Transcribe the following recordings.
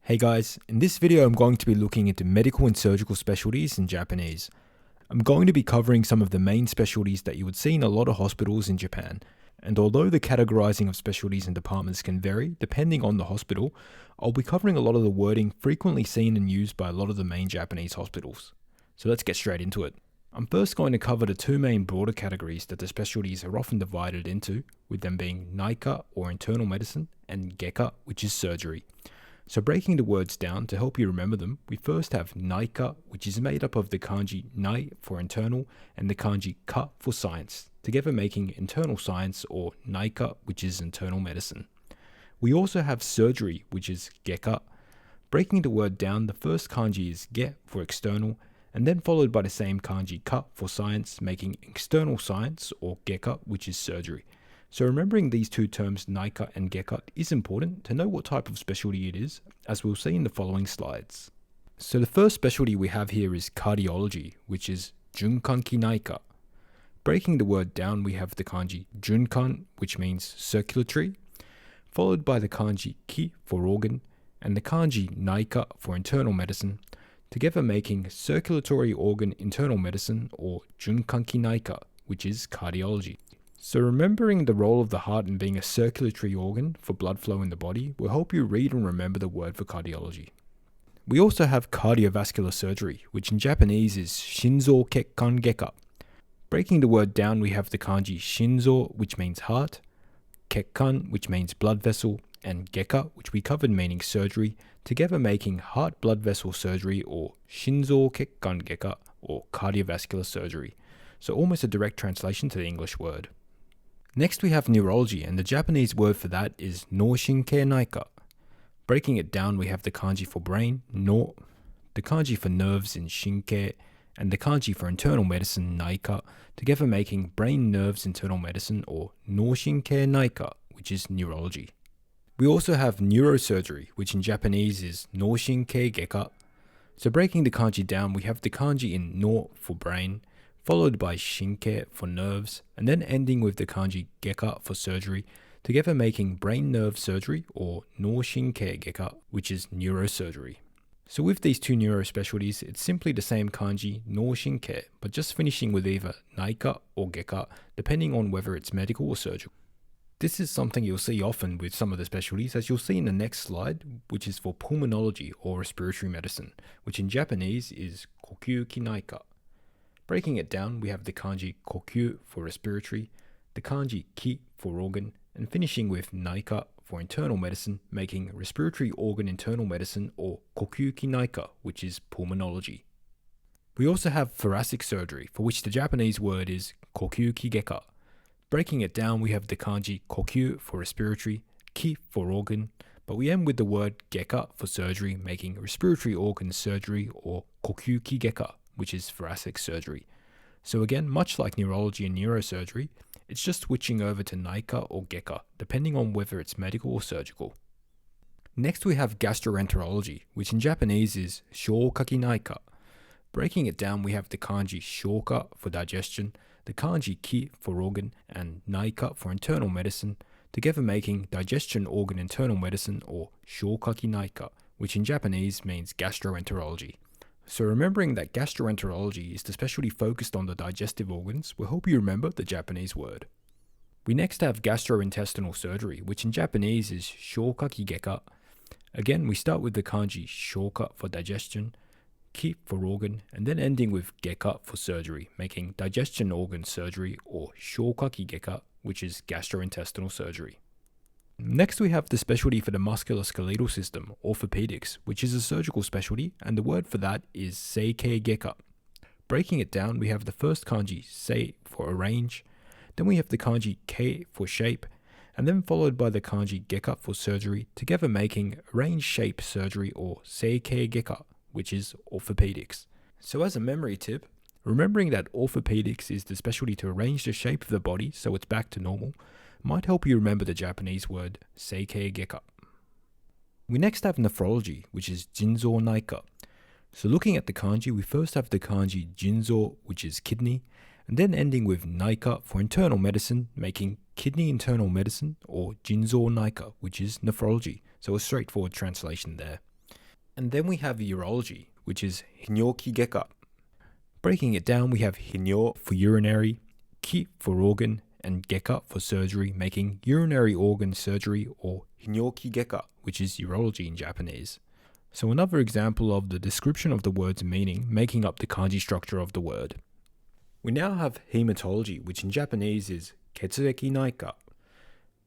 Hey guys, in this video I'm going to be looking into medical and surgical specialties in Japanese. I'm going to be covering some of the main specialties that you would see in a lot of hospitals in Japan. And although the categorizing of specialties and departments can vary depending on the hospital, I'll be covering a lot of the wording frequently seen and used by a lot of the main Japanese hospitals. So let's get straight into it. I'm first going to cover the two main broader categories that the specialties are often divided into, with them being Naika or internal medicine and Geka, which is surgery. So breaking the words down to help you remember them, we first have Naika, which is made up of the kanji Nai for internal and the kanji Ka for science, together making internal science or Naika, which is internal medicine. We also have surgery, which is Geka. Breaking the word down, the first kanji is Ge for external, and then followed by the same kanji Ka for science, making external science or Geka, which is surgery. So remembering these two terms, Naika and Geka, is important to know what type of specialty it is, as we'll see in the following slides. So the first specialty we have here is cardiology, which is循環器内科. Breaking the word down, we have the kanji junkan, which means circulatory, followed by the kanji ki for organ, and the kanji naika for internal medicine, together making circulatory organ internal medicine or 循環器内科, which is cardiology. So remembering the role of the heart in being a circulatory organ for blood flow in the body will help you read and remember the word for cardiology. We also have cardiovascular surgery, which in Japanese is Shinzo Kekkan Geka. Breaking the word down, we have the kanji Shinzo, which means heart, Kekkan, which means blood vessel, and Geka, which we covered meaning surgery, together making heart blood vessel surgery or Shinzo Kekkan Geka or cardiovascular surgery. So almost a direct translation to the English word. Next we have neurology, and the Japanese word for that is脳神経内科. Breaking it down, we have the kanji for brain, no, the kanji for nerves in shinkei, and the kanji for internal medicine, naika, together making brain nerves internal medicine or 脳神経内科, which is neurology. We also have neurosurgery, which in Japanese is 脳神経外科. So breaking the kanji down, we have the kanji in no for brain, followed by shinkei for nerves, and then ending with the kanji geka for surgery, together making brain nerve surgery or 脳神経外科, which is neurosurgery. So with these two neuro specialties, it's simply the same kanji 脳神経, but just finishing with either naika or geka, depending on whether it's medical or surgical. This is something you'll see often with some of the specialties, as you'll see in the next slide, which is for pulmonology or respiratory medicine, which in Japanese is 呼吸器内科. Breaking it down, we have the kanji kokyu for respiratory, the kanji ki for organ, and finishing with naika for internal medicine, making respiratory organ internal medicine or kokyū ki naika, which is pulmonology. We also have thoracic surgery, for which the Japanese word is kokyū ki geka. Breaking it down, we have the kanji kokyu for respiratory, ki for organ, but we end with the word geka for surgery, making respiratory organ surgery or kokyū ki geka, which is thoracic surgery. So again, much like neurology and neurosurgery, it's just switching over to naika or geka, depending on whether it's medical or surgical. Next we have gastroenterology, which in Japanese is 消化器内科. Breaking it down, we have the kanji shoka for digestion, the kanji ki for organ, and naika for internal medicine, together making digestion organ internal medicine or 消化器内科, which in Japanese means gastroenterology. So remembering that gastroenterology is the specialty focused on the digestive organs will help you remember the Japanese word. We next have gastrointestinal surgery, which in Japanese is 消化器外科. Again, we start with the kanji shoka for digestion, ki for organ, and then ending with geka for surgery, making digestion organ surgery or 消化器外科, which is gastrointestinal surgery. Next we have the specialty for the musculoskeletal system, Orthopedics, which is a surgical specialty, and the word for that is seikei geka. Breaking it down, we have the first kanji sei for arrange, then we have the kanji kei for shape, and then followed by the kanji geka for surgery, together making arrange shape surgery or seikei geka, which is orthopedics. So as a memory tip, remembering that orthopedics is the specialty to arrange the shape of the body so it's back to normal, might help you remember the Japanese word seikei geka. We next have nephrology, which is jinzo naika. So looking at the kanji, we first have the kanji jinzo, which is kidney, and then ending with naika for internal medicine, making kidney internal medicine or jinzo naika, which is nephrology. So a straightforward translation there. And then we have urology, which is 泌尿器外科. Breaking it down, we have 泌尿 for urinary, 器 for organ, and 外科 for surgery, making urinary organ surgery or 泌尿器外科, which is urology in Japanese. So another example of the description of the word's meaning, making up the kanji structure of the word. We now have Haematology, which in Japanese is 血液内科.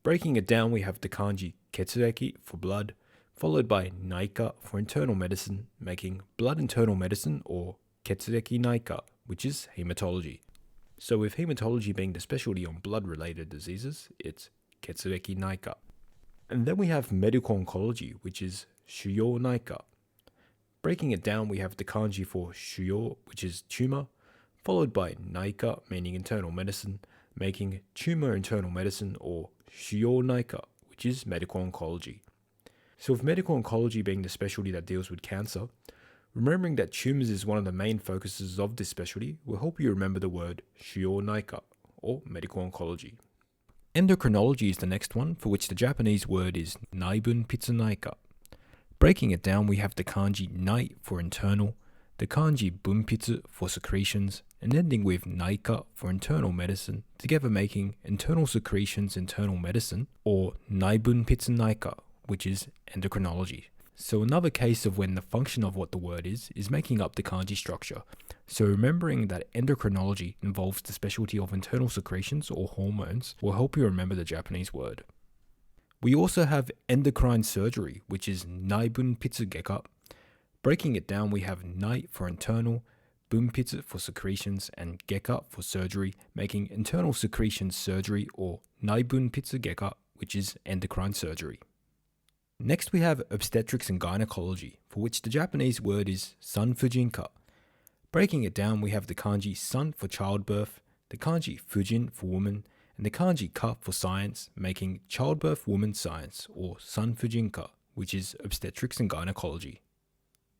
Breaking it down, we have the kanji 血液 for blood, followed by 内科 for internal medicine, making blood internal medicine or 血液内科, which is Haematology. So with Haematology being the specialty on blood-related diseases, it's 血液内科. And then we have Medical Oncology, which is 腫瘍内科. Breaking it down, we have the kanji for 腫瘍, which is tumor, followed by 内科, meaning internal medicine, making tumor internal medicine or 腫瘍内科, which is medical oncology. So with medical oncology being the specialty that deals with cancer, remembering that tumors is one of the main focuses of this specialty will help you remember the word 腫瘍内科 or medical oncology. Endocrinology is the next one, for which the Japanese word is 内分泌内科. Breaking it down, we have the kanji 内 for internal, the kanji 分泌 for secretions, and ending with 内科 for internal medicine, together making internal secretions internal medicine, or 内分泌内科, which is endocrinology. So another case of when the function of what the word is making up the kanji structure. So remembering that endocrinology involves the specialty of internal secretions or hormones will help you remember the Japanese word. We also have endocrine surgery, which is 内分泌外科. Breaking it down, we have 内 for internal, 分泌 for secretions, and 外科 for surgery, making internal secretions surgery or 内分泌外科, which is endocrine surgery. Next we have Obstetrics and Gynaecology, for which the Japanese word is 産婦人科. Breaking it down, we have the kanji 産 for childbirth, the kanji 婦人 for woman, and the kanji 科 for science, making childbirth woman science or 産婦人科, which is Obstetrics and Gynaecology.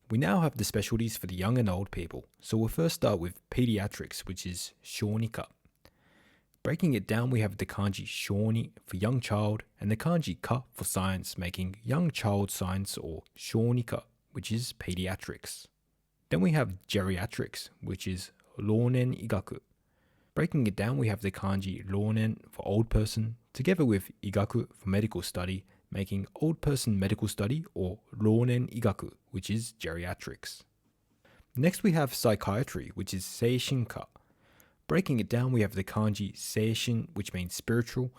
We now have the specialties for the young and old people, so we'll first start with Paediatrics, which is 小児科. Breaking it down, we have the kanji 小児 for young child, and the kanji 科 for science, making young child science or 小児科, which is Paediatrics. Then we have Geriatrics, which is 老年医学. Breaking it down, we have the kanji 老年 for old person, together with 医学 for medical study, making old person medical study or 老年医学, which is Geriatrics. Next we have Psychiatry, which is 精神科. Breaking it down, we have the kanji 精神, which means spiritual,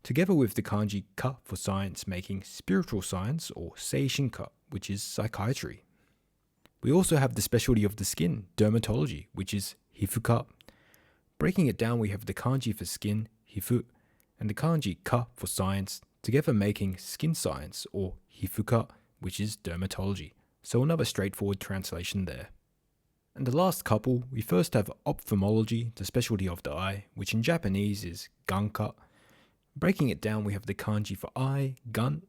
together with the kanji 科 for science, making spiritual science or 精神科, which is psychiatry. We also have the specialty of the skin, Dermatology, which is 皮膚科. Breaking it down, we have the kanji for skin, 皮膚, and the kanji 科 for science, together making skin science or 皮膚科, which is dermatology. So another straightforward translation there. And the last couple, we first have Ophthalmology, the specialty of the eye, which in Japanese is 眼科. Breaking it down, we have the kanji for eye, 眼,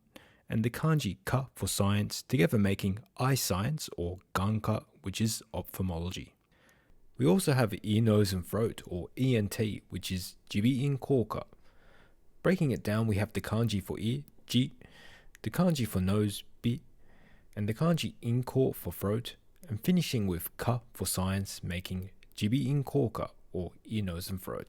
and the kanji 科 for science, together making eye science or 眼科, which is ophthalmology. We also have ear, nose, and throat, or ENT, which is 耳鼻咽喉科. Breaking it down, we have the kanji for ear, 耳, the kanji for nose, 鼻, and the kanji 咽喉 for throat, and finishing with 科 for science, making 耳鼻咽喉科 or ear, nose, and throat.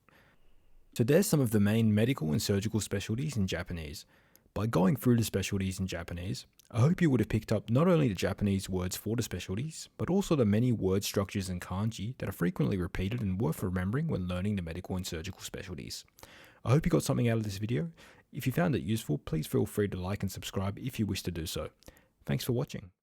So there's some of the main medical and surgical specialties in Japanese. By going through the specialties in Japanese, I hope you would have picked up not only the Japanese words for the specialties, but also the many word structures in kanji that are frequently repeated and worth remembering when learning the medical and surgical specialties. I hope you got something out of this video. If you found it useful, please feel free to like and subscribe if you wish to do so. Thanks for watching.